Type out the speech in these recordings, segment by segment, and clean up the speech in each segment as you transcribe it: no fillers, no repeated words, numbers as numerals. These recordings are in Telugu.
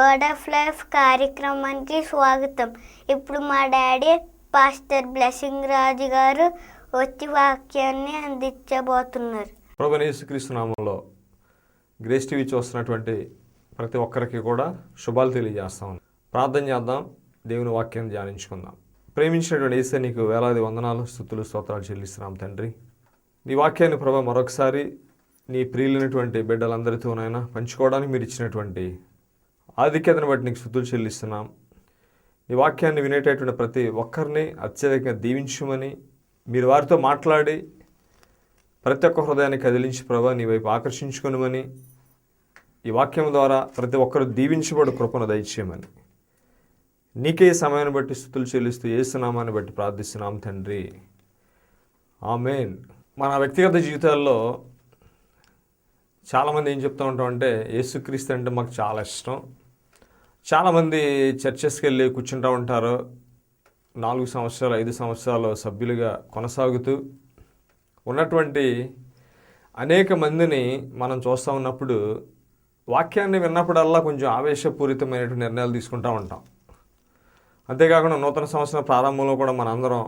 వర్డ్ ఆఫ్ లైఫ్ కార్యక్రమానికి స్వాగతం. ఇప్పుడు మా డాడీ పాస్టర్ బ్లెస్సింగ్ రాజు గారు వచ్చి వాక్యాన్ని అందించబోతున్నారు. ప్రభువైన యేసుక్రీస్తు నామములో గ్రేస్ టీవీ చూస్తున్నటువంటి ప్రతి ఒక్కరికి కూడా శుభాలు తెలియజేస్తాం. ప్రార్థన చేద్దాం, దేవుని వాక్యాన్ని ధ్యానించుకుందాం. ప్రేమించినటువంటి యేసయ్య నీకు వేలాది వందనాలు, స్తుతులు, స్తోత్రాలు చెల్లిస్తున్నాం తండ్రి. నీ వాక్యాన్ని ప్రభు మరొకసారి నీ ప్రియులైనటువంటి బిడ్డలందరితోనైనా పంచుకోవడానికి మీరు ఇచ్చినటువంటి ఆధిక్యతను బట్టి నీకు స్తుతులు చెల్లిస్తున్నాం. ఈ వాక్యాన్ని వినేటటువంటి ప్రతి ఒక్కరిని అత్యధికంగా దీవించమని, మీరు వారితో మాట్లాడి ప్రతి ఒక్క హృదయాన్ని కదిలించి ప్రభా నీ వైపు ఆకర్షించుకొనమని, ఈ వాక్యం ద్వారా ప్రతి ఒక్కరు దీవించబడు కృపను దయచేయమని నీకే సమయాన్ని బట్టి స్తుతులు చెల్లిస్తూ యేసునామాన్ని బట్టి ప్రార్థిస్తున్నాం తండ్రి, ఆమేన్. మన వ్యక్తిగత జీవితాల్లో చాలామంది ఏం చెప్తూ ఉంటామంటే యేసుక్రీస్తు అంటే మాకు చాలా ఇష్టం. చాలామంది చర్చెస్కి వెళ్ళి కూర్చుంటూ ఉంటారు. 4 సంవత్సరాలు 5 సంవత్సరాలు సభ్యులుగా కొనసాగుతూ ఉన్నటువంటి అనేక మందిని మనం చూస్తూ ఉన్నప్పుడు వాక్యాన్ని విన్నప్పుడల్లా కొంచెం ఆవేశపూరితమైనటువంటి నిర్ణయాలు తీసుకుంటూ ఉంటాం. అంతేకాకుండా నూతన సంవత్సరం ప్రారంభంలో కూడా మనందరం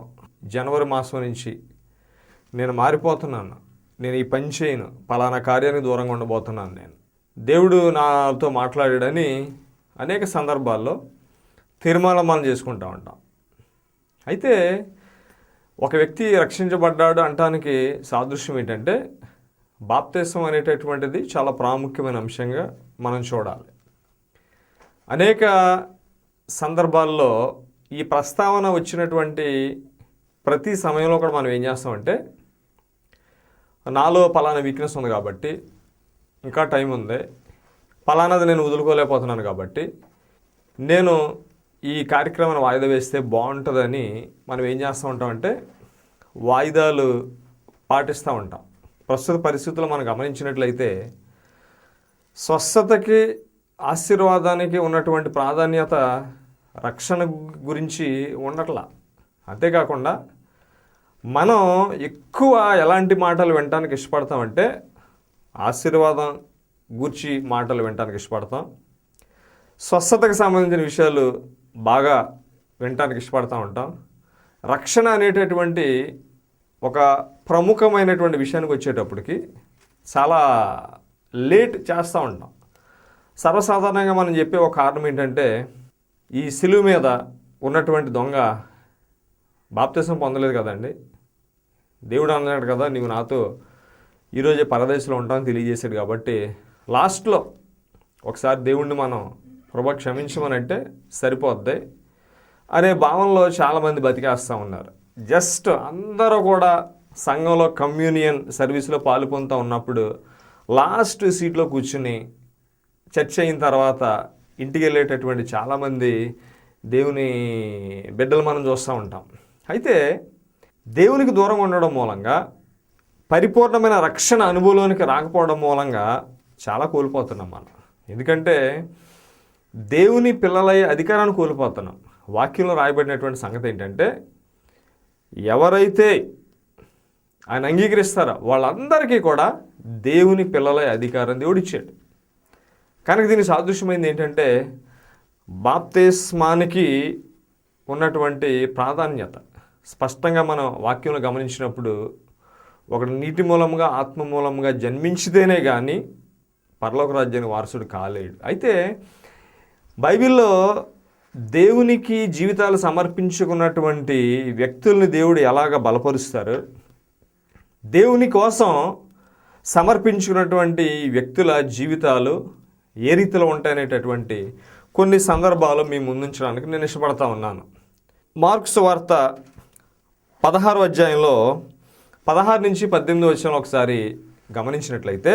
జనవరి మాసం నుంచి నేను మారిపోతున్నాను, నేను ఈ పని చేయను, పలానా కార్యానికి దూరంగా ఉండబోతున్నాను, నేను దేవుడు నాతో మాట్లాడాడని అనేక సందర్భాల్లో తీర్మానం మనం చేసుకుంటూ ఉంటాం. అయితే ఒక వ్యక్తి రక్షించబడ్డాడు అంటానికి సాదృశ్యం ఏంటంటే బాప్తిసం అనేటటువంటిది చాలా ప్రాముఖ్యమైన అంశంగా మనం చూడాలి. అనేక సందర్భాల్లో ఈ ప్రస్తావన వచ్చినటువంటి ప్రతి సమయంలో కూడా మనం ఏం చేస్తామంటే నాలో పలానా వీక్నెస్ ఉంది కాబట్టి, ఇంకా టైం ఉంది, పలానాది నేను వదులుకోలేకపోతున్నాను కాబట్టి నేను ఈ కార్యక్రమాన్ని వాయిదా వేస్తే బాగుంటుందని మనం ఏం చేస్తూ ఉంటామంటే వాయిదాలు పాటిస్తూ ఉంటాం. ప్రస్తుత పరిస్థితుల్లో మనం గమనించినట్లయితే స్వస్థతకి ఆశీర్వాదానికి ఉన్నటువంటి ప్రాధాన్యత రక్షణ గురించి ఉండట్లా. అంతేకాకుండా మనం ఎక్కువ ఎలాంటి మాటలు వినటానికి ఇష్టపడతామంటే ఆశీర్వాదం గూర్చి మాటలు వినటానికి ఇష్టపడతాం, స్వస్థతకు సంబంధించిన విషయాలు బాగా వినటానికి ఇష్టపడతా ఉంటాం. రక్షణ అనేటటువంటి ఒక ప్రముఖమైనటువంటి విషయానికి వచ్చేటప్పటికి చాలా లేట్ చేస్తూ ఉంటాం. సర్వసాధారణంగా మనం చెప్పే ఒక కారణం ఏంటంటే ఈ సిలువ మీద ఉన్నటువంటి దొంగ బాప్తిసం పొందలేదు కదండి, దేవుడు అన్నాడు కదా నీవు నాతో ఈరోజే పరదేశంలో ఉంటామని తెలియజేశాడు కాబట్టి లాస్ట్లో ఒకసారి దేవుణ్ణి మనం ప్రభు క్షమించమని అంటే సరిపోద్ది అనే భావనలో చాలామంది బతికేస్తూ ఉన్నారు. జస్ట్ అందరూ కూడా సంఘంలో కమ్యూనియన్ సర్వీస్లో పాలు పొందుతూ ఉన్నప్పుడు లాస్ట్ సీట్లో కూర్చుని చర్చ అయిన తర్వాత ఇంటికి వెళ్ళేటటువంటి చాలామంది దేవుని బిడ్డలు మనం చూస్తూ ఉంటాం. అయితే దేవునికి దూరంగా ఉండడం మూలంగా పరిపూర్ణమైన రక్షణ అనుభవంలోనికి రాకపోవడం మూలంగా చాలా కోల్పోతున్నాం మనం. ఎందుకంటే దేవుని పిల్లలై అధికారాన్ని కోల్పోతున్నాం. వాక్యంలో రాయబడినటువంటి సంగతి ఏంటంటే ఎవరైతే ఆయన అంగీకరిస్తారో వాళ్ళందరికీ కూడా దేవుని పిల్లలై అధికారం దేవుడు ఇచ్చాడు. కనుక దీనికి సాదృశ్యమైంది ఏంటంటే బాప్తిస్మానికి ఉన్నటువంటి ప్రాధాన్యత స్పష్టంగా మనం వాక్యంలో గమనించినప్పుడు ఒకడు నీటి మూలంగా ఆత్మ మూలంగా జన్మించితేనే కానీ పరలోక రాజ్యానికి వారసుడు కాలేడు. అయితే బైబిల్లో దేవునికి జీవితాలు సమర్పించుకున్నటువంటి వ్యక్తుల్ని దేవుడు ఎలాగ బలపరుస్తారు, దేవుని కోసం సమర్పించుకున్నటువంటి వ్యక్తుల జీవితాలు ఏ రీతిలో ఉంటాయనేటటువంటి కొన్ని సందర్భాలు మీ ముందుంచడానికి నేను ఇష్టపడతా ఉన్నాను. మార్కు సువార్త 16వ అధ్యాయంలో 16 నుంచి 18 వచనంలో ఒకసారి గమనించినట్లయితే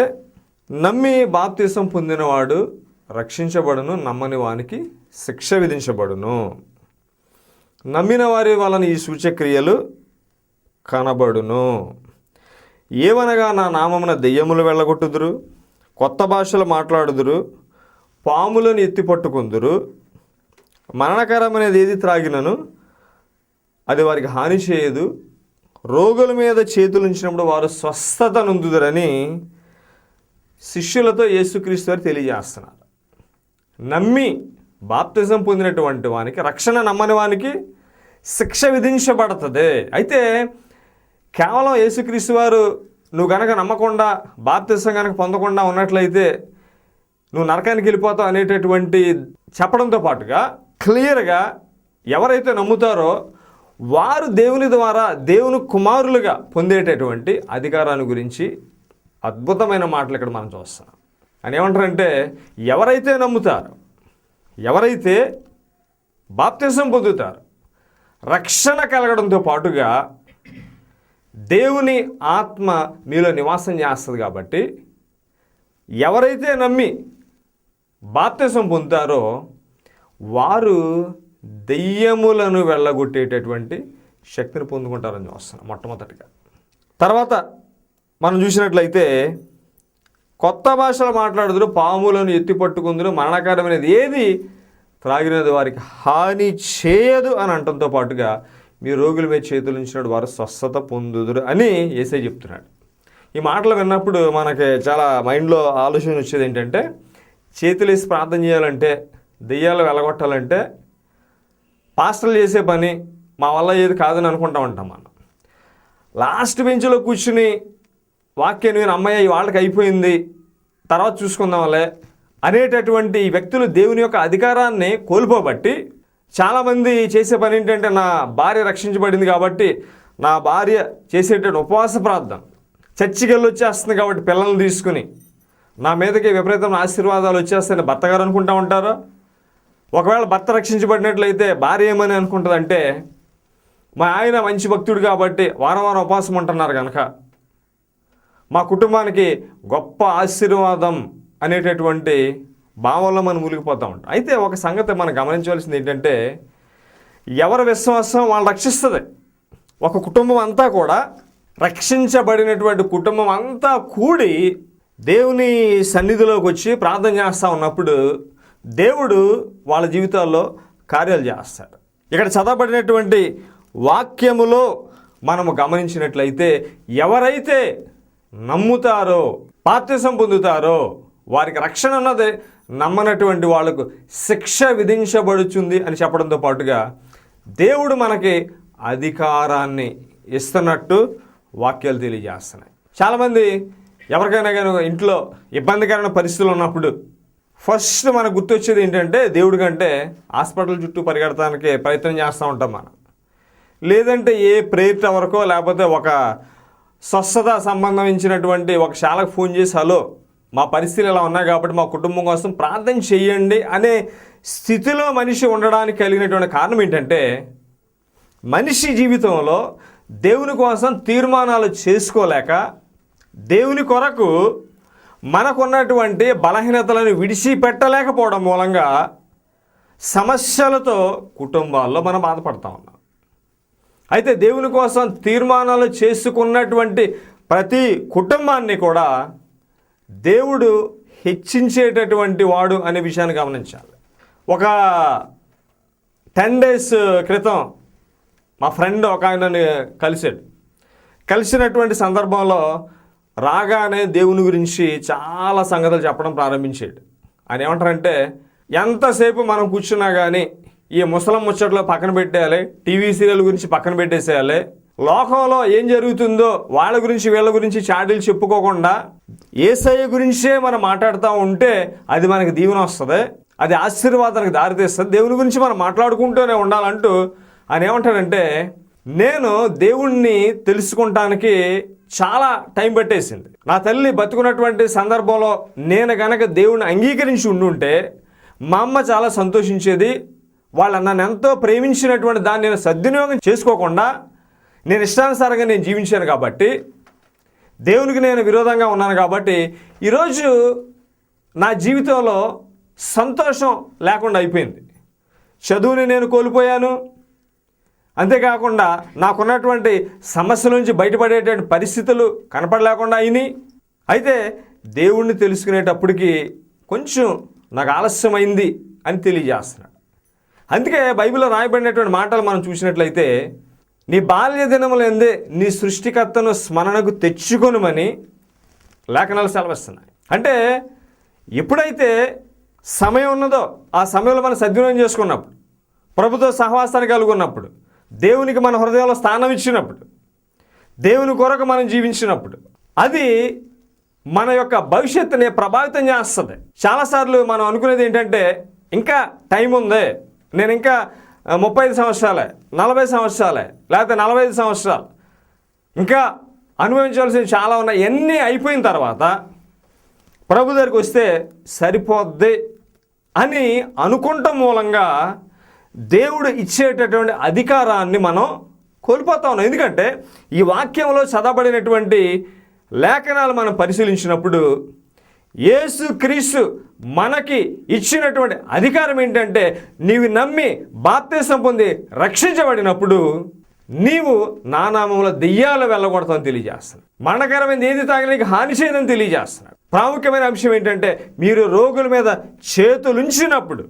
నమ్మి బాప్తిసం పొందినవాడు రక్షించబడును, నమ్మని వానికి శిక్ష విధించబడును. నమ్మిన వారి వలన ఈ సూచక్రియలు కనబడును. ఏవనగా నా నామమున దెయ్యములు వెళ్ళగొట్టుదురు, కొత్త భాషలు మాట్లాడుదురు, పాములను ఎత్తిపట్టుకుందురు, మరణకరమనేది ఏది త్రాగినను అది వారికి హాని చేయదు, రోగుల మీద చేతులు ఉంచినప్పుడు వారు స్వస్థత నొందుదురని శిష్యులతో యేసుక్రీస్తు వారు తెలియజేస్తున్నారు. నమ్మి బాప్తిజం పొందినటువంటి వానికి, రక్షణ నమ్మని వానికి శిక్ష విధించబడుతుంది. అయితే కేవలం యేసుక్రీస్తు వారు నువ్వు గనక నమ్మకుండా బాప్తిజం కనుక పొందకుండా ఉన్నట్లయితే నువ్వు నరకానికి వెళ్ళిపోతావు అనేటటువంటి చెప్పడంతో పాటుగా క్లియర్గా ఎవరైతే నమ్ముతారో వారు దేవుని ద్వారా దేవుని కుమారులుగా పొందేటటువంటి అధికారాన్ని గురించి అద్భుతమైన మాటలు ఇక్కడ మనం చూస్తాం. అని ఏమంటారంటే, ఎవరైతే నమ్ముతారో, ఎవరైతే బాప్తిజం పొందుతారో, రక్షణ కలగడంతో పాటుగా దేవుని ఆత్మ మీలో నివాసం చేస్తుంది. కాబట్టి ఎవరైతే నమ్మి బాప్తిజం పొందుతారో వారు దెయ్యములను వెళ్ళగొట్టేటటువంటి శక్తిని పొందుకుంటారని చూస్తున్నాం మొట్టమొదటిగా. తర్వాత మనం చూసినట్లయితే కొత్త భాషలు మాట్లాడుదురు, పాములను ఎత్తి పట్టుకుందురు, మరణకరమైనది ఏది త్రాగినది వారికి హాని చేయదు అని అంటంతో పాటుగా మీ రోగుల మీద చేతులు ఉంచినప్పుడు వారు స్వస్థత పొందుదురు అని యేసయ్య చెప్తున్నాడు. ఈ మాటలు విన్నప్పుడు మనకి చాలా మైండ్లో ఆలోచన వచ్చేది ఏంటంటే, చేతులు వేసి ప్రార్థన చేయాలంటే, దెయ్యాలు వెళ్ళగొట్టాలంటే పాస్టర్లు చేసే పని మా వల్ల ఏది కాదని అనుకుంటా ఉంటాం మనం. లాస్ట్ బెంచ్లో కూర్చుని వాక్యాన్ని విని అమ్మయ్య వాళ్ళకి అయిపోయింది తర్వాత చూసుకుందాంలే అనేటటువంటి వ్యక్తులు దేవుని యొక్క అధికారాన్ని కోల్పోబట్టి చాలామంది చేసే పని ఏంటంటే, నా భార్య రక్షించబడింది కాబట్టి నా భార్య చేసేటటువంటి ఉపవాస ప్రార్థన, చర్చికి వెళ్ళి వచ్చేస్తుంది కాబట్టి పిల్లల్ని తీసుకుని నా మీదకి విపరీతమైన ఆశీర్వాదాలు వచ్చేస్తాయని భర్త గారు అనుకుంటా ఉంటారు. ఒకవేళ భర్త రక్షించబడినట్లయితే భార్య ఏమని అనుకుంటుందంటే, మా ఆయన మంచి భక్తుడు కాబట్టి వారం వారం ఉపవాసం ఉంటున్నారు కనుక మా కుటుంబానికి గొప్ప ఆశీర్వాదం అనేటటువంటి భావంలో మనం మునిగిపోతూ ఉంటాం. అయితే ఒక సంగతి మనం గమనించవలసింది ఏంటంటే, ఎవరి విశ్వాసం వాళ్ళు రక్షిస్తుంది. ఒక కుటుంబం అంతా కూడా, రక్షించబడినటువంటి కుటుంబం అంతా కూడి దేవుని సన్నిధిలోకి వచ్చి ప్రార్థన చేస్తూ ఉన్నప్పుడు దేవుడు వాళ్ళ జీవితాల్లో కార్యాలు చేస్తాడు. ఇక్కడ చదవబడినటువంటి వాక్యములో మనము గమనించినట్లయితే, ఎవరైతే నమ్ముతారో, బాప్తిసం పొందుతారో వారికి రక్షణ ఉన్నది, నమ్మనటువంటి వాళ్ళకు శిక్ష విధించబడుతుంది అని చెప్పడంతో పాటుగా దేవుడు మనకి అధికారాన్ని ఇస్తున్నట్టు వాక్యాలు తెలియజేస్తున్నాయి. చాలామంది ఎవరికైనా కానీ ఇంట్లో ఇబ్బందికరమైన పరిస్థితులు ఉన్నప్పుడు ఫస్ట్ మనకు గుర్తొచ్చేది ఏంటంటే, దేవుడి కంటే హాస్పిటల్ చుట్టూ పరిగెడటానికి ప్రయత్నం చేస్తూ ఉంటాం మనం. లేదంటే ఏ ప్రేయర్ టవర్కో లేకపోతే ఒక స్వస్థత సంబంధించినటువంటి ఒక శాలకు ఫోన్ చేసి, హలో మా పరిస్థితులు ఇలా ఉన్నాయి కాబట్టి మా కుటుంబం కోసం ప్రార్థన చేయండి అనే స్థితిలో మనిషి ఉండడానికి కలిగినటువంటి కారణం ఏంటంటే, మనిషి జీవితంలో దేవుని కోసం తీర్మానాలు చేసుకోలేక, దేవుని కొరకు మనకున్నటువంటి బలహీనతలను విడిచిపెట్టలేకపోవడం మూలంగా సమస్యలతో కుటుంబాల్లో మనం బాధపడతా ఉన్నాం. అయితే దేవుని కోసం తీర్మానాలు చేసుకున్నటువంటి ప్రతి కుటుంబాన్ని కూడా దేవుడు హెచ్చించేటటువంటి వాడు అనే విషయాన్ని గమనించాలి. ఒక 10 days క్రితం మా ఫ్రెండ్ ఒక ఆయనని కలిసినటువంటి సందర్భంలో రాగానే దేవుని గురించి చాలా సంగతులు చెప్పడం ప్రారంభించాడు. ఆయన ఏమంటారంటే, ఎంతసేపు మనం కూర్చున్నా కానీ ఈ ముసలం ముచ్చట్లో పక్కన పెట్టేయాలి, టీవీ సీరియల్ గురించి పక్కన పెట్టేసేయాలి, లోకంలో ఏం జరుగుతుందో వాళ్ళ గురించి వీళ్ళ గురించి చాడీలు చెప్పుకోకుండా యేసయ్య గురించే మనం మాట్లాడుతూ ఉంటే అది మనకి దీవెన వస్తుంది, అది ఆశీర్వాదానికి దారితీస్తుంది, దేవుని గురించి మనం మాట్లాడుకుంటూనే ఉండాలంటూ ఆయన ఏమంటాడంటే, నేను దేవుణ్ణి తెలుసుకుంటానికి చాలా టైం పట్టేసింది. నా తల్లి బతుకున్నటువంటి సందర్భంలో నేను గనక దేవుణ్ణి అంగీకరించి ఉండుంటే మా అమ్మ చాలా సంతోషించేది. వాళ్ళు నన్ను ఎంతో ప్రేమించినటువంటి దాన్ని నేను సద్వినియోగం చేసుకోకుండా నేను ఇష్టానుసారంగా నేను జీవించాను కాబట్టి, దేవునికి నేను విరోధంగా ఉన్నాను కాబట్టి ఈరోజు నా జీవితంలో సంతోషం లేకుండా అయిపోయింది. చదువుని నేను కోల్పోయాను, అంతేకాకుండా నాకున్నటువంటి సమస్యల నుంచి బయటపడేటువంటి పరిస్థితులు కనపడలేకుండా అయినాయి. అయితే దేవుణ్ణి తెలుసుకునేటప్పటికి కొంచెం నాకు ఆలస్యమైంది అని తెలియజేస్తున్నాడు. అందుకే బైబిల్లో రాయబడినటువంటి మాటలు మనం చూసినట్లయితే, నీ బాల్య దినములందే నీ సృష్టికర్తను స్మరణకు తెచ్చుకొనుమని లేఖనాలు సెలవిస్తున్నాయి. అంటే ఎప్పుడైతే సమయం ఉన్నదో ఆ సమయంలో మనం సద్వినియోగం చేసుకున్నప్పుడు, ప్రభుతో సహవాసాన్ని కలిగి ఉన్నప్పుడు, దేవునికి మన హృదయంలో స్థానం ఇచ్చినప్పుడు, దేవుని కొరకు మనం జీవించినప్పుడు అది మన యొక్క భవిష్యత్తుని ప్రభావితం చేస్తుంది. చాలాసార్లు మనం అనుకునేది ఏంటంటే, ఇంకా టైం ఉంది, నేను ఇంకా 35 సంవత్సరాలే, 40 సంవత్సరాలే, లేకపోతే 45 సంవత్సరాలు ఇంకా అనుభవించాల్సినవి చాలా ఉన్నాయి. ఎన్ని అయిపోయిన తర్వాత ప్రభు దగ్గరికి వస్తే సరిపోద్ది అని అనుకుంటాం మూలంగా దేవుడు ఇచ్చేటటువంటి అధికారాన్ని మనం కోల్పోతా ఉన్నాం. ఎందుకంటే ఈ వాక్యంలో చదవబడినటువంటి లేఖనాలు మనం పరిశీలించినప్పుడు యేసుక్రీస్తు మనకి ఇచ్చినటువంటి అధికారం ఏంటంటే, నీవు నమ్మి బాప్తిసం పొంది రక్షించబడినప్పుడు నీవు నా నామములో దెయ్యాలు వెళ్ళగొడతామని తెలియజేస్తున్నాడు. మరణకరమైనది ఏది తాగినా నీకు హాని చేయదని తెలియజేస్తున్నాడు. ప్రాముఖ్యమైన అంశం ఏంటంటే, మీరు రోగుల మీద చేతులుంచినప్పుడు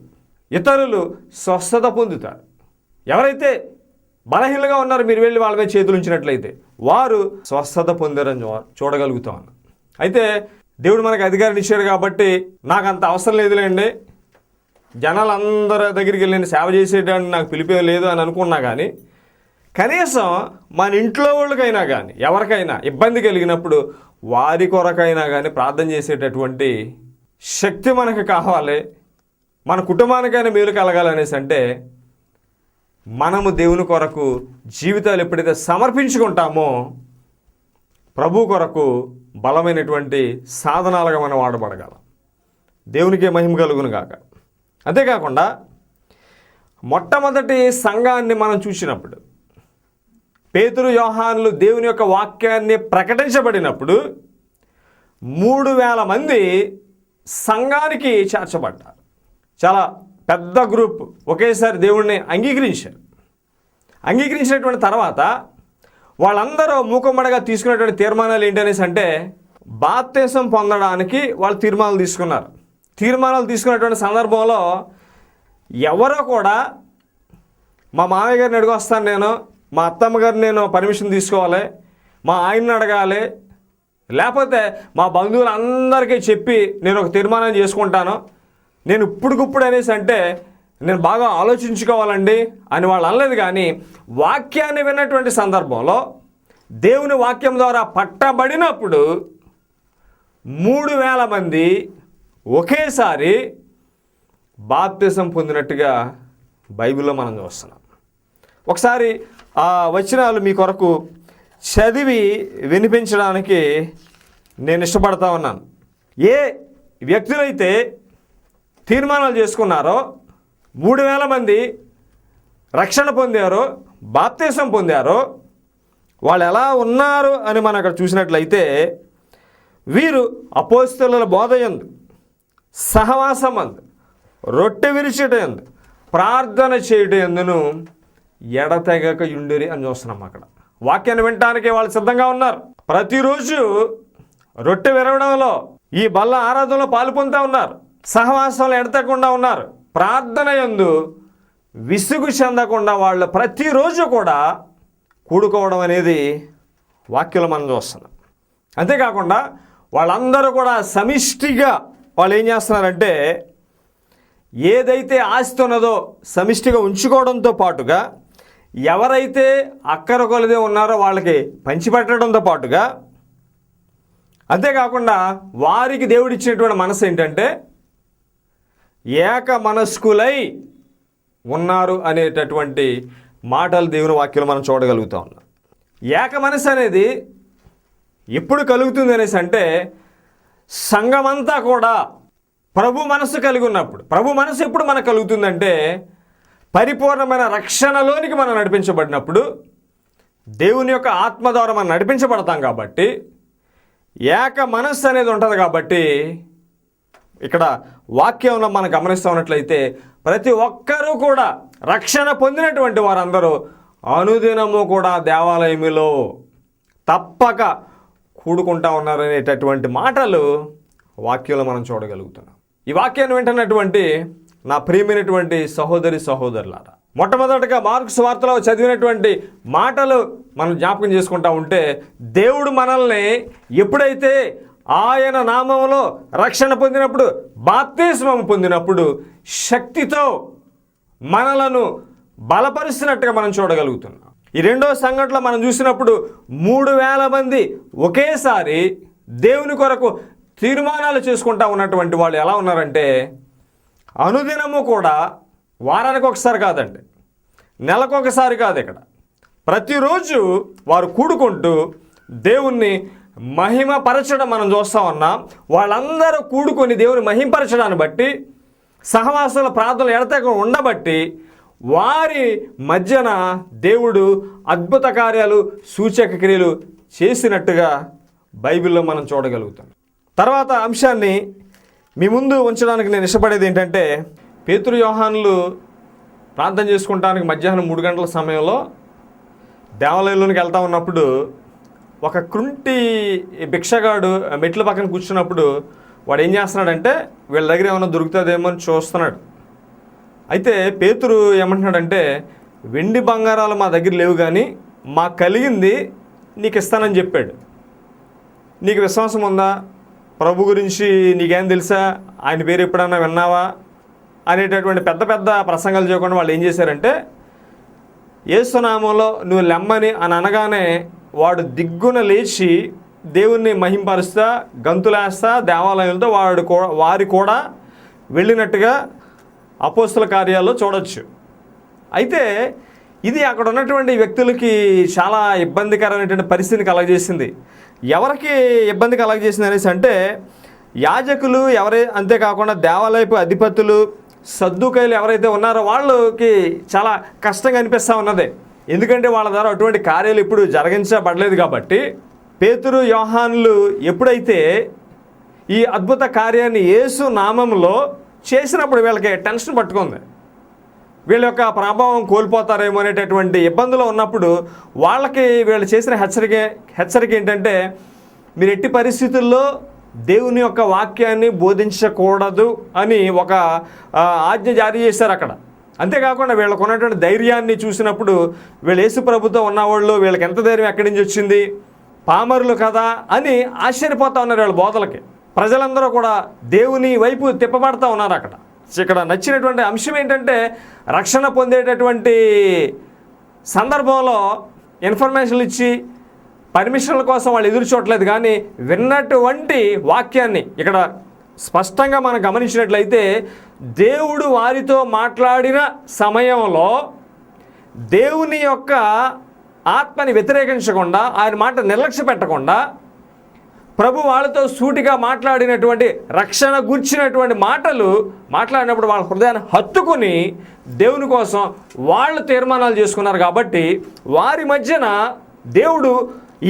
ఇతరులు స్వస్థత పొందుతారు. ఎవరైతే బలహీనంగా ఉన్నారో మీరు వెళ్ళి వాళ్ళ మీద చేతులు ఉంచినట్లయితే వారు స్వస్థత పొందారని చూడగలుగుతాం. అయితే దేవుడు మనకు అధికారం ఇచ్చాడు కాబట్టి నాకు అంత అవసరం లేదులేండి, జనాలందరి దగ్గరికి వెళ్ళి నేను సేవ చేసేటాన్ని నాకు పిలిపే లేదు అని అనుకున్నా కానీ, కనీసం మన ఇంట్లో వాళ్ళకైనా కానీ ఎవరికైనా ఇబ్బంది కలిగినప్పుడు వారి కొరకైనా కానీ ప్రార్థన చేసేటటువంటి శక్తి మనకు కావాలి. మన కుటుంబానికైనా మేలు కలగాలనేసి అంటే మనము దేవుని కొరకు జీవితాలు ఎప్పుడైతే సమర్పించుకుంటామో ప్రభు కొరకు బలమైనటువంటి సాధనాలుగా మనం వాడబడగలం. దేవునికే మహిమ కలుగును గాక. అంతేకాకుండా మొట్టమొదటి సంఘాన్ని మనం చూసినప్పుడు, పేతురు యోహానులు దేవుని యొక్క వాక్యాన్ని ప్రకటించబడినప్పుడు 3,000 మంది సంఘానికి చేర్చబడ్డారు. చాలా పెద్ద గ్రూప్ ఒకేసారి దేవుణ్ణి అంగీకరించినటువంటి తర్వాత వాళ్ళందరూ మూకుమ్మడిగా తీసుకున్నటువంటి తీర్మానాలు ఏంటనేసి అంటే, బాప్తిసం పొందడానికి వాళ్ళు తీర్మానాలు తీసుకున్నటువంటి సందర్భంలో ఎవరో కూడా మా మామయ్య గారిని అడిగి వస్తాను, నేను మా అత్తమ్మ గారిని నేను పర్మిషన్ తీసుకోవాలి, మా ఆయన్ని అడగాలి, లేకపోతే మా బంధువులందరికీ చెప్పి నేను ఒక తీర్మానం చేసుకుంటాను, నేను ఇప్పుడుకిప్పుడు అనేసి అంటే నేను బాగా ఆలోచించుకోవాలండి అని వాళ్ళు అనలేదు. కానీ వాక్యాన్ని విన్నటువంటి సందర్భంలో దేవుని వాక్యం ద్వారా పట్టబడినప్పుడు 3,000 మంది ఒకేసారి బాప్తిసం పొందినట్టుగా బైబిల్లో మనం చూస్తున్నాం. ఒకసారి ఆ వచనాలు మీ కొరకు చదివి వినిపించడానికి నేను ఇష్టపడతా ఉన్నాను. ఏ వ్యక్తులైతే తీర్మానాలు చేసుకున్నారో 3,000 మంది రక్షణ పొందారో, బాప్తిసం పొందారో, వాళ్ళు ఎలా ఉన్నారు అని మనం అక్కడ చూసినట్లయితే, వీరు అపోస్తలుల బోధయందు, సహవాసమందు, రొట్టె విరిచేటందు, ప్రార్థన చేయటందును ఎడతెగక యుండిరి అని చూస్తున్నాం. అక్కడ వాక్యాన్ని వినటానికి వాళ్ళు సిద్ధంగా ఉన్నారు. ప్రతిరోజు రొట్టె విరవడంలో, ఈ బల్ల ఆరాధనలో పాలు పొందుతూ ఉన్నారు. సహవాసంలో ఎడతెగకుండా ఉన్నారు. ప్రార్థన యందు విసుగు చెందకుండా వాళ్ళు ప్రతిరోజు కూడా కూడుకోవడం అనేది వాక్యంలో మనం చూస్తున్నాం. అంతేకాకుండా వాళ్ళందరూ కూడా సమిష్టిగా వాళ్ళు ఏం చేస్తున్నారంటే, ఏదైతే ఆస్తి ఉన్నదో సమిష్టిగా ఉంచుకోవడంతో పాటుగా ఎవరైతే అక్కర కొలదే ఉన్నారో వాళ్ళకి పంచిపెట్టడంతో పాటుగా, అంతేకాకుండా వారికి దేవుడిచ్చినటువంటి మనసు ఏంటంటే ఏక మనస్కులై ఉన్నారు అనేటటువంటి మాటలు దేవుని వాక్యంలో మనం చూడగలుగుతా ఉన్నాం. ఏక మనసు అనేది ఎప్పుడు కలుగుతుంది అనేసి అంటే, సంఘమంతా కూడా ప్రభు మనసు కలిగి ఉన్నప్పుడు. ప్రభు మనసు ఎప్పుడు మనకు కలుగుతుందంటే, పరిపూర్ణమైన రక్షణలోనికి మనం నడిపించబడినప్పుడు, దేవుని యొక్క ఆత్మ ద్వారా మనం నడిపించబడతాం కాబట్టి ఏక మనస్సు అనేది ఉంటుంది. కాబట్టి ఇక్కడ వాక్యంలో మనం గమనిస్తూ ఉన్నట్లయితే ప్రతి ఒక్కరూ కూడా రక్షణ పొందినటువంటి వారందరూ అనుదినము కూడా దేవాలయములో తప్పక కూడుకుంటా ఉన్నారనేటటువంటి మాటలు వాక్యంలో మనం చూడగలుగుతున్నాం. ఈ వాక్యాన్ని వింటున్నటువంటి నా ప్రియమైనటువంటి సహోదరి సహోదరులారా, మొట్టమొదటిగా మార్కు సువార్తలో చదివినటువంటి మాటలు మనం జ్ఞాపకం చేసుకుంటా ఉంటే, దేవుడు మనల్ని ఎప్పుడైతే ఆయన నామములో రక్షణ పొందినప్పుడు, బాప్తిస్మం పొందినప్పుడు శక్తితో మనలను బలపరుస్తున్నట్టుగా మనం చూడగలుగుతున్నాం. ఈ రెండో సంఘటనలో మనం చూసినప్పుడు 3,000 మంది ఒకేసారి దేవుని కొరకు తీర్మానాలు చేసుకుంటా ఉన్నటువంటి వాళ్ళు ఎలా ఉన్నారంటే, అనుదినము కూడా వారానికి ఒకసారి కాదండి, నెలకొకసారి కాదు, ఇక్కడ ప్రతిరోజు వారు కూడుకుంటూ దేవుణ్ణి మహిమపరచడం మనం చూస్తూ ఉన్నాం. వాళ్ళందరూ కూడుకొని దేవుని మహిమపరచడాన్ని బట్టి, సహవాసాల ప్రార్థనలు ఎడతెగ ఉండబట్టి వారి మధ్యన దేవుడు అద్భుత కార్యాలు, సూచక క్రియలు చేసినట్టుగా బైబిల్లో మనం చూడగలుగుతాం. తర్వాత అంశాన్ని మీ ముందు ఉంచడానికి నేను ఇష్టపడేది ఏంటంటే, పేతురు యోహానులు ప్రార్థన చేసుకుంటానికి మధ్యాహ్నం 3 గంటల సమయంలో దేవాలయంలోనికి వెళ్తా ఉన్నప్పుడు ఒక కృంటి భిక్షగాడు మెట్ల పక్కన కూర్చున్నప్పుడు వాడు ఏం చేస్తున్నాడంటే, వీళ్ళ దగ్గర ఏమైనా దొరుకుతుందేమో అని చూస్తున్నాడు. అయితే పేతురు ఏమంటున్నాడంటే, వెండి బంగారాలు మా దగ్గర లేవు, కానీ మాకు కలిగింది నీకు ఇస్తానని చెప్పాడు. నీకు విశ్వాసం ఉందా? ప్రభు గురించి నీకేం తెలుసా? ఆయన పేరు ఎప్పుడన్నా విన్నావా? అనేటటువంటి పెద్ద పెద్ద ప్రసంగాలు చేయకుండా వాళ్ళు ఏం చేశారంటే, యేసునామంలో నువ్వు లెమ్మని అని అనగానే వాడు దిగ్గున లేచి దేవుణ్ణి మహింపరుస్తా, గంతులేస్తా దేవాలయంతో వారి కూడా వెళ్ళినట్టుగా అపోస్తుల కార్యాల్లో చూడొచ్చు. అయితే ఇది అక్కడ ఉన్నటువంటి వ్యక్తులకి చాలా ఇబ్బందికరమైనటువంటి పరిస్థితిని కలగజేసింది. ఎవరికి ఇబ్బంది కలగజేసింది అనేసి అంటే, యాజకులు అంతేకాకుండా దేవాలయపు అధిపతులు, సద్దుకైలు ఎవరైతే ఉన్నారో వాళ్ళకి చాలా కష్టంగా అనిపిస్తూ ఉన్నది. ఎందుకంటే వాళ్ళ ద్వారా అటువంటి కార్యాలు ఇప్పుడు జరిగించబడలేదు కాబట్టి. పేతురు యోహానులు ఎప్పుడైతే ఈ అద్భుత కార్యాన్ని యేసు నామంలో చేసినప్పుడు వీళ్ళకి టెన్షన్ పట్టుకుంది. వీళ్ళ యొక్క ప్రభావం కోల్పోతారేమో అనేటటువంటి ఇబ్బందులు ఉన్నప్పుడు వాళ్ళకి వీళ్ళు చేసిన హెచ్చరిక ఏంటంటే, మీరు ఎట్టి పరిస్థితుల్లో దేవుని యొక్క వాక్యాన్ని బోధించకూడదు అని ఒక ఆజ్ఞ జారీ చేశారు అక్కడ. అంతేకాకుండా వీళ్ళకు ఉన్నటువంటి ధైర్యాన్ని చూసినప్పుడు, వీళ్ళు యేసు ప్రభుతో ఉన్నవాళ్ళు వీళ్ళకి ఎంత ధైర్యం ఎక్కడి నుంచి వచ్చింది, పామరులు కదా అని ఆశ్చర్యపోతూ ఉన్నారు వీళ్ళ బోధలకి. ప్రజలందరూ కూడా దేవుని వైపు తిప్పబడతా ఉన్నారు అక్కడ. ఇక్కడ నచ్చినటువంటి అంశం ఏంటంటే, రక్షణ పొందేటటువంటి సందర్భంలో ఇన్ఫర్మేషన్లు ఇచ్చి పర్మిషన్ల కోసం వాళ్ళు ఎదురు చూడలేదు, కానీ విన్నటువంటి వాక్యాన్ని ఇక్కడ స్పష్టంగా మనం గమనించినట్లయితే, దేవుడు వారితో మాట్లాడిన సమయంలో దేవుని యొక్క ఆత్మని వ్యతిరేకించకుండా, ఆయన మాట నిర్లక్ష్య పెట్టకుండా, ప్రభు వాళ్ళతో సూటిగా మాట్లాడినటువంటి రక్షణ గుర్చినటువంటి మాటలు మాట్లాడినప్పుడు వాళ్ళ హృదయాన్ని హత్తుకుని దేవుని కోసం వాళ్ళు తీర్మానాలు చేసుకున్నారు. కాబట్టి వారి మధ్యన దేవుడు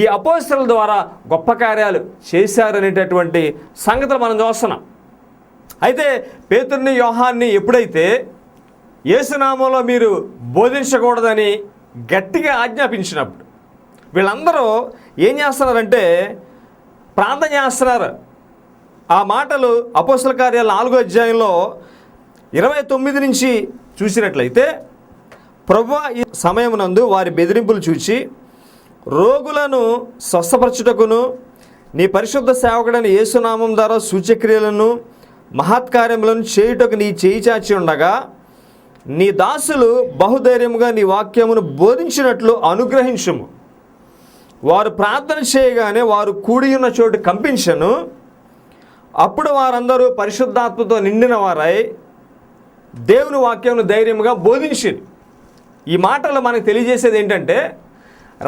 ఈ అపోస్తలుల ద్వారా గొప్ప కార్యాలు చేశారనేటటువంటి సంగతులు మనం చూస్తున్నాం. అయితే పేతురుని యోహాన్ని ఎప్పుడైతే యేసునామంలో మీరు బోధించకూడదని గట్టిగా ఆజ్ఞాపించినప్పుడు వీళ్ళందరూ ఏం చేస్తున్నారంటే ప్రార్థన చేస్తున్నారు. ఆ మాటలు అపోస్తల కార్యాలు 4వ అధ్యాయంలో 29 నుంచి చూసినట్లయితే, ప్రభువా ఈ సమయమునందు వారి బెదిరింపులు చూచి రోగులను స్వస్థపరచుటకును నీ పరిశుద్ధ సేవకుడైన యేసునామం ద్వారా సూచక్రియలను మహత్కార్యములను చేయుటకు నీ చేయి చాచి ఉండగా, నీ దాసులు బహుధైర్యముగా నీ వాక్యమును బోధించినట్లు అనుగ్రహించుము. వారు ప్రార్థన చేయగానే వారు కూడి ఉన్న చోటు కంపించెను. అప్పుడు వారందరూ పరిశుద్ధాత్మతో నిండిన వారై దేవుని వాక్యమును ధైర్యముగా బోధించిరి. ఈ మాటలు మనకు తెలియజేసేది ఏంటంటే,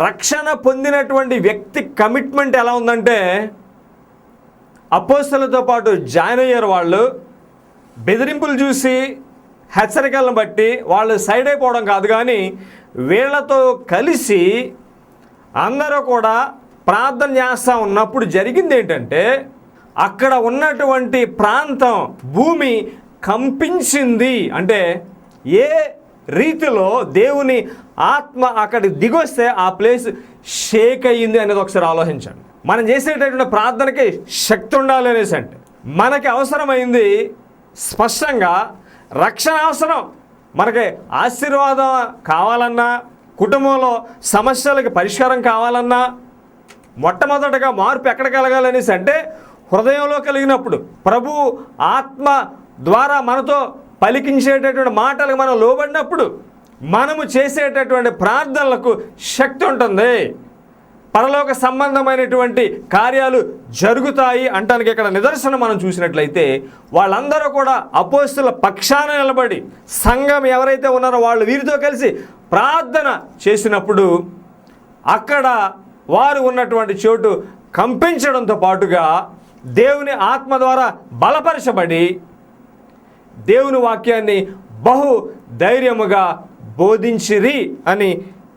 రక్షణ పొందినటువంటి వ్యక్తి కమిట్మెంట్ ఎలా ఉందంటే, అపోస్తలులతో పాటు జాయిన్ అయ్యారు. వాళ్ళు బెదిరింపులు చూసి హెచ్చరికలను బట్టి వాళ్ళు సైడ్ అయిపోవడం కాదు, కానీ వీళ్ళతో కలిసి అందరూ కూడా ప్రార్థన చేస్తూ ఉన్నప్పుడు జరిగింది ఏంటంటే, అక్కడ ఉన్నటువంటి ప్రాంతం భూమి కంపించింది. అంటే ఏ రీతిలో దేవుని ఆత్మ అక్కడికి దిగొస్తే ఆ ప్లేస్ షేక్ అయ్యింది అనేది ఒకసారి ఆలోచించండి. మనం చేసేటటువంటి ప్రార్థనకి శక్తి ఉండాలి అనేసి అంటే, మనకి అవసరమైంది స్పష్టంగా రక్షణ అవసరం. మనకి ఆశీర్వాదం కావాలన్నా, కుటుంబంలో సమస్యలకు పరిష్కారం కావాలన్నా, మొట్టమొదటగా మార్పు ఎక్కడ కలగాలనేసి అంటే హృదయంలో కలిగినప్పుడు, ప్రభు ఆత్మ ద్వారా మనతో పలికించేటటువంటి మాటలకు మనం లోబడినప్పుడు మనము చేసేటటువంటి ప్రార్థనలకు శక్తి ఉంటుంది, పరలోక సంబంధమైనటువంటి కార్యాలు జరుగుతాయి అంటానికి ఇక్కడ నిదర్శనం మనం చూసినట్లయితే, వాళ్ళందరూ కూడా అపోస్తుల పక్షాన నిలబడి సంఘం ఎవరైతే ఉన్నారో వాళ్ళు వీరితో కలిసి ప్రార్థన చేసినప్పుడు అక్కడ వారు ఉన్నటువంటి చోటు కంపించడంతో పాటుగా దేవుని ఆత్మ ద్వారా బలపరచబడి దేవుని వాక్యాన్ని బహు ధైర్యముగా బోధించిరి అని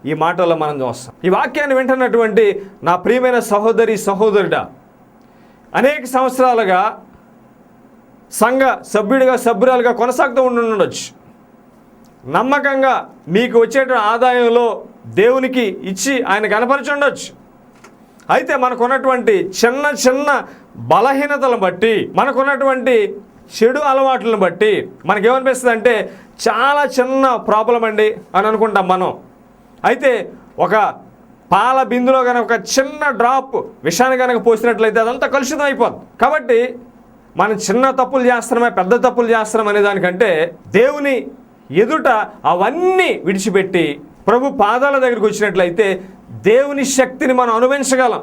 ఈ మాటల్లో మనం చూస్తాం. ఈ వాక్యాన్ని వింటున్నటువంటి నా ప్రియమైన సహోదరి సహోదరుడా, అనేక సంవత్సరాలుగా సంఘ సభ్యుడిగా సభ్యురాలుగా కొనసాగుతూ ఉండొచ్చు. నమ్మకంగా మీకు వచ్చేటువంటి ఆదాయంలో దేవునికి ఇచ్చి ఆయన కనపరిచి ఉండొచ్చు. అయితే మనకున్నటువంటి చిన్న చిన్న బలహీనతలను బట్టి, మనకున్నటువంటి చెడు అలవాట్లను బట్టి మనకేమనిపిస్తుంది అంటే చాలా చిన్న ప్రాబ్లం అండి అని అనుకుంటాం మనం. అయితే ఒక పాల బిందులో కనుక ఒక చిన్న డ్రాప్ విషాన్ని కనుక పోసినట్లయితే అదంతా కలుషితం అయిపోతుంది. కాబట్టి మనం చిన్న తప్పులు చేస్తున్నామే పెద్ద తప్పులు చేస్తున్నాం అనే దానికంటే దేవుని ఎదుట అవన్నీ విడిచిపెట్టి ప్రభు పాదాల దగ్గరికి వచ్చినట్లయితే దేవుని శక్తిని మనం అనుభవించగలం.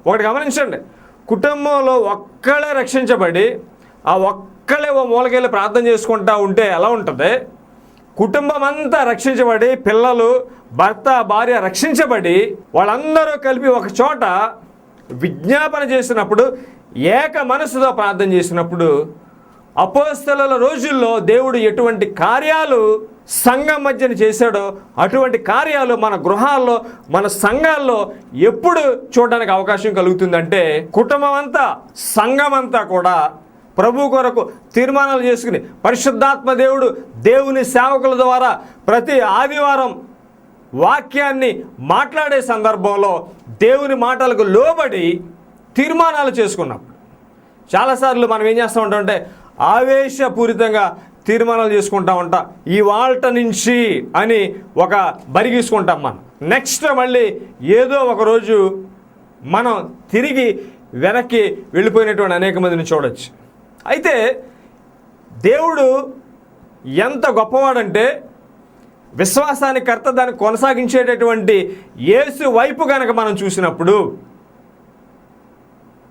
ఒకటి గమనించండి, కుటుంబంలో ఒక్కళ్ళే రక్షించబడి ఆ ఒక్కళ్ళే ఓ మూలకెళ్ళి ప్రార్థన చేసుకుంటూ ఉంటే ఎలా ఉంటుంది? కుటుంబం అంతా రక్షించబడి, పిల్లలు భర్త భార్య రక్షించబడి వాళ్ళందరూ కలిపి ఒక చోట విజ్ఞాపన చేసినప్పుడు, ఏక మనసుతో ప్రార్థన చేసినప్పుడు, అపోస్తలుల రోజుల్లో దేవుడు ఎటువంటి కార్యాలు సంఘం మధ్యన చేశాడో అటువంటి కార్యాలు మన గృహాల్లో మన సంఘాల్లో ఎప్పుడు చూడడానికి అవకాశం కలుగుతుందంటే, కుటుంబం అంతా సంఘం అంతా కూడా ప్రభు కొరకు తీర్మానాలు చేసుకుని పరిశుద్ధాత్మ దేవుడు దేవుని సేవకుల ద్వారా ప్రతి ఆదివారం వాక్యాన్ని మాట్లాడే సందర్భంలో దేవుని మాటలకు లోబడి తీర్మానాలు చేసుకున్నప్పుడు, చాలాసార్లు మనం ఏం చేస్తూ ఉంటామంటే ఆవేశపూరితంగా తీర్మానాలు చేసుకుంటా ఉంటాం. ఈ వాల్ట నుంచి అని ఒక బరిగీసుకుంటాం. మనం నెక్స్ట్ మళ్ళీ ఏదో ఒకరోజు మనం తిరిగి వెనక్కి వెళ్ళిపోయినటువంటి అనేక మందిని చూడొచ్చు. అయితే దేవుడు ఎంత గొప్పవాడంటే, విశ్వాసానికి కర్త దాన్ని కొనసాగించేటటువంటి యేసు వైపు కనుక మనం చూసినప్పుడు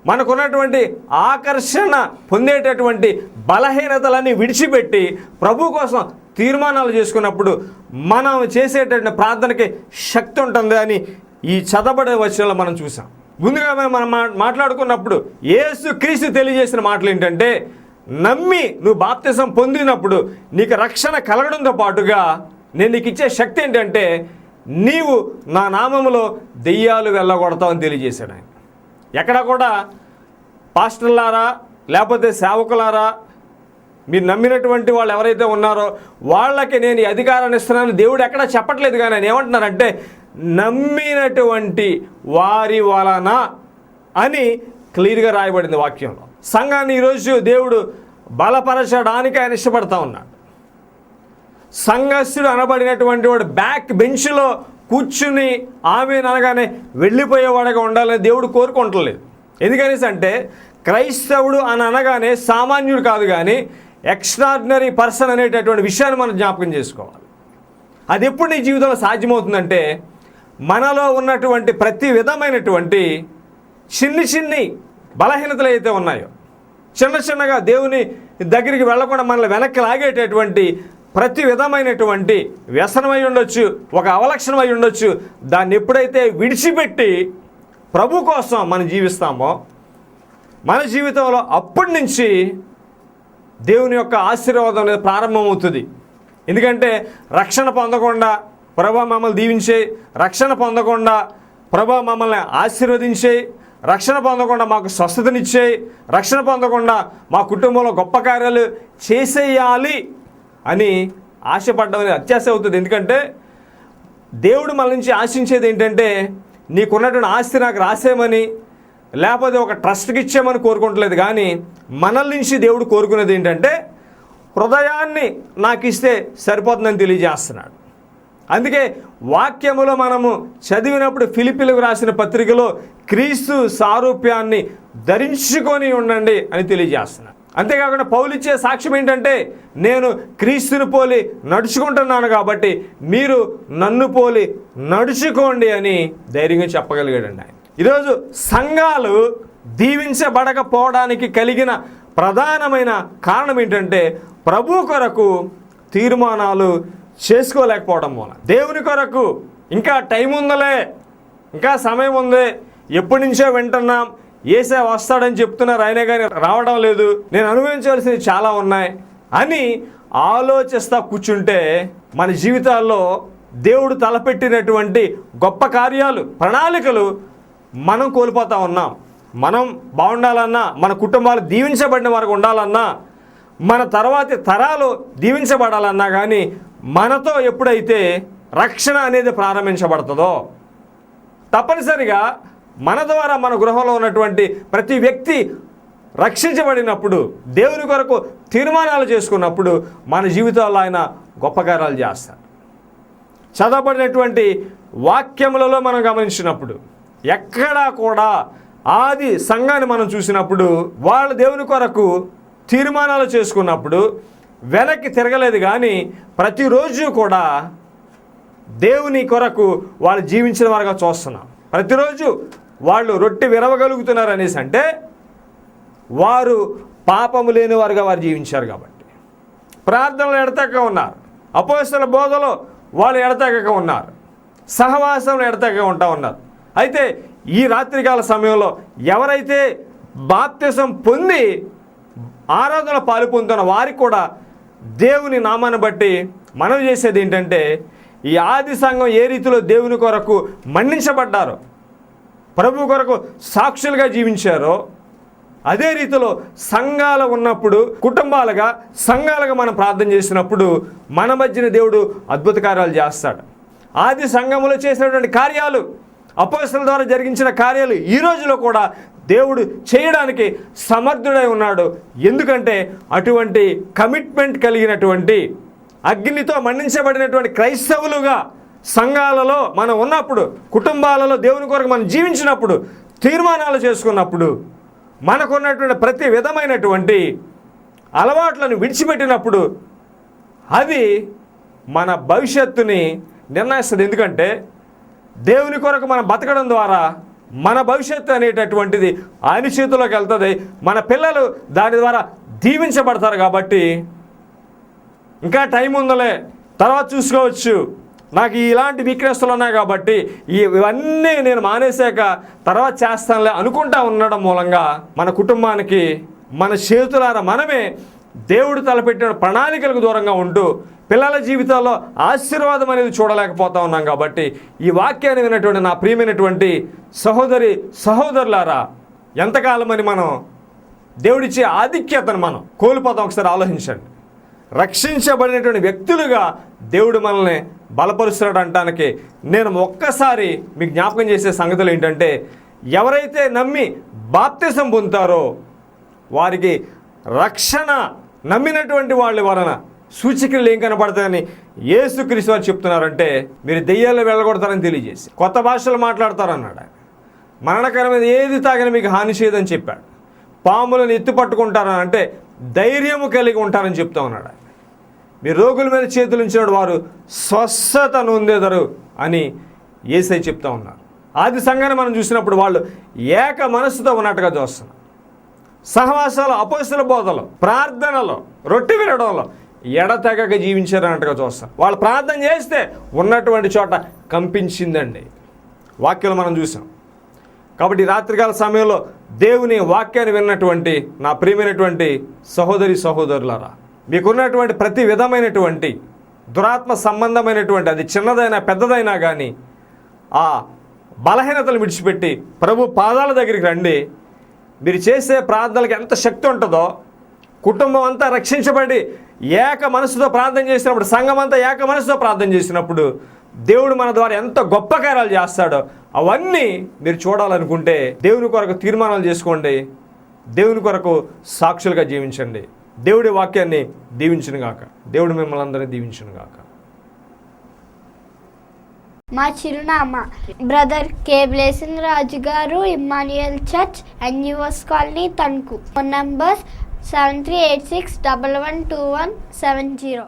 మనకున్నటువంటి ఆకర్షణ పొందేటటువంటి బలహీనతలన్నీ విడిచిపెట్టి ప్రభు కోసం తీర్మానాలు చేసుకున్నప్పుడు మనం చేసేటటువంటి ప్రార్థనకి శక్తి ఉంటుంది అని ఈ చదవబడే వచనంలో మనం చూసాం. ముందుగా మనం మాట్లాడుకున్నప్పుడు యేసు క్రీస్తు తెలియజేసిన మాటలు ఏంటంటే, నమ్మి నువ్వు బాప్తిసం పొందినప్పుడు నీకు రక్షణ కలగడంతో పాటుగా నేను నీకు ఇచ్చే శక్తి ఏంటంటే నీవు నా నామములో దెయ్యాలు వెళ్ళగొడతావు అని తెలియజేశాడు ఆయన. ఎక్కడ కూడా పాస్టర్లారా లేకపోతే సేవకులారా మీరు నమ్మినటువంటి వాళ్ళు ఎవరైతే ఉన్నారో వాళ్ళకి నేను ఈ అధికారాన్ని ఇస్తున్నాను దేవుడు ఎక్కడా చెప్పట్లేదు. కానీ ఆయన ఏమంటున్నారంటే నమ్మినటువంటి వారి వలన అని క్లియర్గా రాయబడింది వాక్యంలో. సంఘాన్ని ఈరోజు దేవుడు బలపరచడానికి ఆయన ఇష్టపడతా ఉన్నాడు. సంఘస్థుడు అనబడినటువంటి వాడు బ్యాక్ బెంచ్లో కూర్చుని ఆమె అనగానే వెళ్ళిపోయేవాడుగా ఉండాలని దేవుడు కోరుకుంటలేదు. ఎందుకనేసి అంటే క్రైస్తవుడు అని అనగానే సామాన్యుడు కాదు, కానీ ఎక్స్ట్రాడినరీ పర్సన్ అనేటటువంటి విషయాన్ని మనం జ్ఞాపకం చేసుకోవాలి. అది ఎప్పుడు నీ జీవితంలో సాధ్యమవుతుందంటే మనలో ఉన్నటువంటి ప్రతి విధమైనటువంటి చిన్ని బలహీనతలు అయితే ఉన్నాయో, చిన్నగా దేవుని దగ్గరికి వెళ్లకుండా మనల్ని వెనక్కి లాగేటటువంటి ప్రతి విధమైనటువంటి వ్యసనమై ఉండొచ్చు, ఒక అవలక్షణమై ఉండొచ్చు, దాన్ని ఎప్పుడైతే విడిచిపెట్టి ప్రభు కోసం మనం జీవిస్తామో మన జీవితంలో అప్పటి నుంచి దేవుని యొక్క ఆశీర్వాదం అనేది ప్రారంభమవుతుంది. ఎందుకంటే రక్షణ పొందకుండా ప్రభు మమ్మల్ని దీవించే, రక్షణ పొందకుండా ప్రభు మమ్మల్ని ఆశీర్వదించే, రక్షణ పొందకుండా మాకు స్వస్థతనిచ్చే, రక్షణ పొందకుండా మా కుటుంబంలో గొప్ప కార్యాలు చేసేయాలి అని ఆశపడడం అనేది అత్యాశ అవుతుంది. ఎందుకంటే దేవుడు మన నుంచి ఆశించేది ఏంటంటే నీకున్నటువంటి ఆస్తి నాకు రాసేయమని లేకపోతే ఒక ట్రస్ట్కి ఇచ్చేయమని కోరుకుంటలేదు. కానీ మనల్ నుంచి దేవుడు కోరుకునేది ఏంటంటే హృదయాన్ని నాకు ఇస్తే సరిపోతుందని తెలియజేస్తున్నాడు. అందుకే వాక్యములో మనము చదివినప్పుడు ఫిలిప్పీలకు రాసిన పత్రికలో క్రీస్తు సారూప్యాన్ని ధరించుకొని ఉండండి అని తెలియజేస్తున్నారు. అంతేకాకుండా పౌలు ఇచ్చే సాక్ష్యం ఏంటంటే, నేను క్రీస్తుని పోలి నడుచుకుంటున్నాను కాబట్టి మీరు నన్ను పోలి నడుచుకోండి అని ధైర్యంగా చెప్పగలిగాడండి ఆయన. ఈరోజు సంఘాలు దీవించబడకపోవడానికి కలిగిన ప్రధానమైన కారణం ఏంటంటే, ప్రభు కొరకు తీర్మానాలు చేసుకోలేకపోవడం వల్ల. దేవుని కొరకు ఇంకా టైం ఉందలే, ఇంకా సమయం ఉంది, ఎప్పటి నుంచో వింటున్నాం, యేసే వస్తాడని చెప్తున్నారు, అయినా కానీ రావడం లేదు, నేను అనుభవించవలసినవి చాలా ఉన్నాయి అని ఆలోచిస్తా కూర్చుంటే మన జీవితాల్లో దేవుడు తలపెట్టినటువంటి గొప్ప కార్యాలు, ప్రణాళికలు మనం కోల్పోతా ఉన్నాం. మనం బాగుండాలన్నా, మన కుటుంబాలు దీవించబడిన వారికి ఉండాలన్నా, మన తర్వాతి తరాలు దీవించబడాలన్నా కానీ మనతో ఎప్పుడైతే రక్షణ అనేది ప్రారంభించబడుతుందో, తప్పనిసరిగా మన ద్వారా మన గృహంలో ఉన్నటువంటి ప్రతి వ్యక్తి రక్షించబడినప్పుడు, దేవుని కొరకు తీర్మానాలు చేసుకున్నప్పుడు మన జీవితాల్లో ఆయన గొప్ప కార్యాలు చేస్తారు. చదవబడినటువంటి వాక్యములలో మనం గమనించినప్పుడు ఎక్కడా కూడా ఆది సంఘాన్ని మనం చూసినప్పుడు వాళ్ళు దేవుని కొరకు తీర్మానాలు చేసుకున్నప్పుడు వెనక్కి తిరగలేదు, కానీ ప్రతిరోజు కూడా దేవుని కొరకు వాళ్ళు జీవించిన వారుగా చూస్తున్నాం. ప్రతిరోజు వాళ్ళు రొట్టె విరవగలుగుతున్నారు అనేసి అంటే వారు పాపము లేని వారుగా వారు జీవించారు కాబట్టి. ప్రార్థనలు ఎడతెగక ఉన్నారు, అపోస్తల బోధలో వాళ్ళు ఎడతెగక ఉన్నారు, సహవాసంలో ఎడతెగక ఉంటా ఉన్నారు. అయితే ఈ రాత్రికాల సమయంలో ఎవరైతే బాప్తిసం పొంది ఆరాధన పాలు పొందుతున్న వారికి కూడా దేవుని నామాన్ని బట్టి మనం చేసేది ఏంటంటే, ఈ ఆది సంఘం ఏ రీతిలో దేవుని కొరకు మన్నించబడ్డారో, ప్రభు కొరకు సాక్షులుగా జీవించారో, అదే రీతిలో సంఘాలు ఉన్నప్పుడు కుటుంబాలుగా సంఘాలుగా మనం ప్రార్థన చేసినప్పుడు మన మధ్యన దేవుడు అద్భుత కార్యాలు చేస్తాడు. ఆది సంఘములో చేసినటువంటి కార్యాలు, అపోస్తలుల ద్వారా జరిగించిన కార్యాలు ఈ రోజులో కూడా దేవుడు చేయడానికి సమర్థుడై ఉన్నాడు. ఎందుకంటే అటువంటి కమిట్మెంట్ కలిగినటువంటి, అగ్నితో మన్నించబడినటువంటి క్రైస్తవులుగా సంఘాలలో మనం ఉన్నప్పుడు, కుటుంబాలలో దేవుని కొరకు మనం జీవించినప్పుడు, తీర్మానాలు చేసుకున్నప్పుడు, మనకున్నటువంటి ప్రతి విధమైనటువంటి అలవాట్లను విడిచిపెట్టినప్పుడు అది మన భవిష్యత్తుని నిర్ణయిస్తుంది. ఎందుకంటే దేవుని కొరకు మనం బతకడం ద్వారా మన భవిష్యత్తు అనేటటువంటిది ఆయన చేతిలోకి వెళ్తుంది. మన పిల్లలు దాని ద్వారా దీవించబడతారు. కాబట్టి ఇంకా టైం ఉందలే, తర్వాత చూసుకోవచ్చు, నాకు ఇలాంటి వీక్నెస్లు ఉన్నాయి కాబట్టి ఇవన్నీ నేను మానేశాక తర్వాత చేస్తానులే అనుకుంటా ఉండడం మూలంగా మన కుటుంబానికి మన చేతులారా మనమే దేవుడు తలపెట్టిన ప్రణాళికలకు దూరంగా ఉంటూ పిల్లల జీవితాల్లో ఆశీర్వాదం అనేది చూడలేకపోతా ఉన్నాం. కాబట్టి ఈ వాక్యాన్ని విన్నటువంటి నా ప్రియమైనటువంటి సహోదరి సహోదరులారా, ఎంతకాలమని మనం దేవుడిచ్చే ఆధిక్యతను మనం కోల్పోతాం. ఒకసారి ఆలోచించండి. రక్షించబడినటువంటి వ్యక్తులుగా దేవుడు మనల్ని బలపరుస్తున్నాడు అనడానికి నేను ఒక్కసారి మీకు జ్ఞాపకం చేసే సంగతులు ఏంటంటే, ఎవరైతే నమ్మి బాప్తిసం పొందుతారో వారికి రక్షణ, నమ్మినటువంటి వాళ్ళ వలన సూచికలు ఏం కనపడతాయని యేసుక్రీస్తు వారు చెప్తున్నారంటే, మీరు దెయ్యాలు వెళ్ళగొడతారని తెలియజేసి కొత్త భాషలు మాట్లాడతారన్నాడు. మరణకరమైన ఏది తాగినా మీకు హాని చేయదని చెప్పాడు. పాములను ఎత్తి పట్టుకుంటారని అంటే ధైర్యము కలిగి ఉంటారని చెప్తా ఉన్నాడు. మీరు రోగుల మీద చేతులు ఉంచిన వారు స్వస్థత నొందెదరు అని యేసయ్య చెప్తా ఉన్నారు. ఆది సంఘాన్ని మనం చూసినప్పుడు వాళ్ళు ఏక మనస్సుతో ఉన్నట్టుగా చూస్తున్నాం. సహవాసాలు, అపోస్తల బోధలు, ప్రార్థనలో, రొట్టె వినడంలో ఎడతెగక జీవించారన్నట్టుగా చూస్తాం. వాళ్ళు ప్రార్థన చేస్తే ఉన్నటువంటి చోట కంపించిందండి. వాక్యాలు మనం చూసాం. కాబట్టి రాత్రికాల సమయంలో దేవుని వాక్యాన్ని విన్నటువంటి నా ప్రియమైనటువంటి సహోదరి సహోదరులారా, మీకున్నటువంటి ప్రతి విధమైనటువంటి దురాత్మ సంబంధమైనటువంటి, అది చిన్నదైనా పెద్దదైనా కానీ, ఆ బలహీనతలు విడిచిపెట్టి ప్రభు పాదాల దగ్గరికి రండి. మీరు చేసే ప్రార్థనలకు ఎంత శక్తి ఉంటుందో, కుటుంబం అంతా రక్షించబడి ఏక మనసుతో ప్రార్థన చేసినప్పుడు, సంఘం అంతా ఏక మనసుతో ప్రార్థన చేసినప్పుడు దేవుడు మన ద్వారా ఎంత గొప్ప కార్యాలు చేస్తాడో అవన్నీ మీరు చూడాలనుకుంటే దేవుని కొరకు తీర్మానాలు చేసుకోండి. దేవుని కొరకు సాక్షులుగా జీవించండి. దేవుడి వాక్యాన్ని దీవించును గాక. దేవుడు మిమ్మల్ని అందరినీ దీవించును గాక. మా చిరునామా బ్రదర్ కే blessing Raju garu, Emmanuel church, NUS colony, Tanuku. Phone numbers 7386112170.